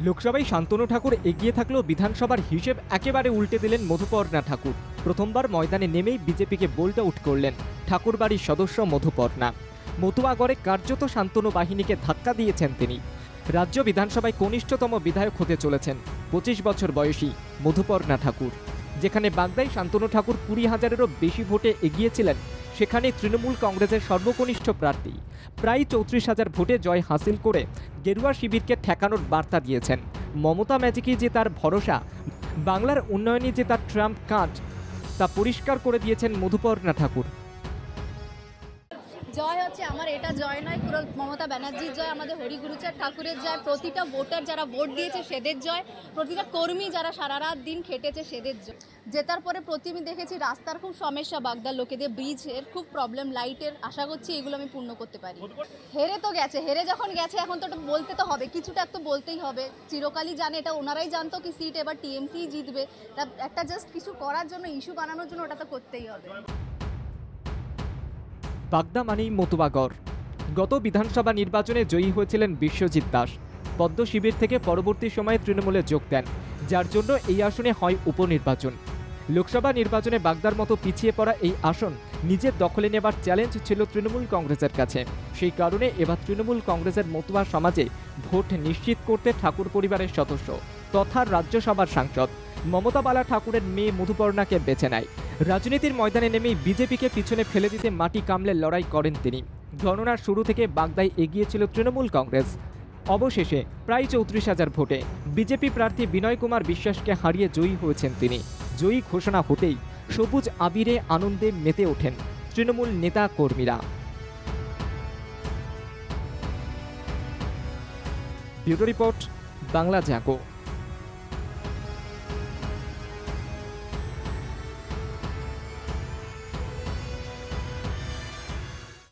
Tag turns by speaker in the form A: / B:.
A: লোকসভায় শান্তনু ঠাকুর এগিয়ে থাকলেও বিধানসভার হিসেব একেবারে উল্টে দিলেন মধুপর্ণা ঠাকুর। প্রথমবার ময়দানে নেমেই বিজেপিকে বোল্ড আউট করলেন ঠাকুরবাড়ির সদস্য মধুপর্ণা। মতুয়াগড়ে কার্যত শান্তনু বাহিনীকে ধাক্কা দিয়েছেন তিনি। রাজ্য বিধানসভায় কনিষ্ঠতম বিধায়ক হতে চলেছেন 25 বছর বয়সী মধুপর্ণা ঠাকুর। যেখানে বাগদায় শান্তনু ঠাকুর 20,000-এরও বেশি ভোটে এগিয়েছিলেন, সেখানে তৃণমূল কংগ্রেসের সর্বকনিষ্ঠ প্রার্থী প্রায় 34,000 ভোটে জয় হাসিল করে গেরুয়া শিবিরকে ঠেকানোর বার্তা দিয়েছেন। মমতা ম্যাজিকই যে তার ভরসা, বাংলার উন্নয়নই যে তার ট্রাম্প কার্ড, তা পরিষ্কার করে দিয়েছেন মধুপর্ণা ঠাকুর।
B: জয় হচ্ছে আমার, এটা জয় নয়, পুরো মমতা ব্যানার্জির জয়, আমাদের হরিগুরুচাঁদ ঠাকুরের জয়, প্রতিটা ভোটার যারা ভোট দিয়েছে সেদের জয়, প্রতিটা কর্মী যারা সারা রাত দিন খেটেছে সেদের জয়। জেতার পরে প্রতিদিন দেখেছি রাস্তার খুব সমস্যা, বাগদার লোকেদের ব্রিজের খুব প্রবলেম, লাইটের, আশা করছি এগুলো আমি পূর্ণ করতে পারি। হেরে তো গেছে, হেরে যখন গেছে এখন তো বলতে তো হবে, কিছুটা তো বলতেই হবে। চিরকালই জানে, এটা ওনারাই জানতো কি সিট এবার টিএমসি জিতবে, একটা জাস্ট কিছু করার জন্য, ইস্যু বানানোর জন্য ওটা তো করতেই হবে।
A: বাগদা মানেই মতুয়াগড়। গত বিধানসভা নির্বাচনে জয়ী হয়েছিলেন বিশ্বজিৎ দাস। পদ্ম শিবির থেকে পরবর্তী সময়ে তৃণমূলে যোগ দেন, যার জন্য এই আসনে হয় উপনির্বাচন। লোকসভা নির্বাচনে বাগদার মতো পিছিয়ে পড়া এই আসন নিজের দখলে নেবার চ্যালেঞ্জ ছিল তৃণমূল কংগ্রেসের কাছে। সেই কারণে এবার তৃণমূল কংগ্রেসের মতুয়া সমাজে ভোট নিশ্চিত করতে ঠাকুর পরিবারের সদস্য তথা রাজ্যসভার সাংসদ মমতা বালা ঠাকুরের মেয়ে মধুপর্ণাকে বেছে নেয়। রাজনীতির ময়দানে নেমেই বিজেপিকে পিছনে ফেলে দিতে মাটি কামড়ে লড়াই করেন তিনি। গণনার শুরু থেকে বাগদায় এগিয়েছিল তৃণমূল কংগ্রেস। অবশেষে প্রায় 34,000 ভোটে বিজেপি প্রার্থী বিনয় কুমার বিশ্বাসকে হারিয়ে জয়ী হয়েছেন তিনি। জয়ী ঘোষণা হতেই সবুজ আবিরে আনন্দে মেতে ওঠেন তৃণমূল নেতা কর্মীরা। ব্যুরো রিপোর্ট, বাংলা জাগো।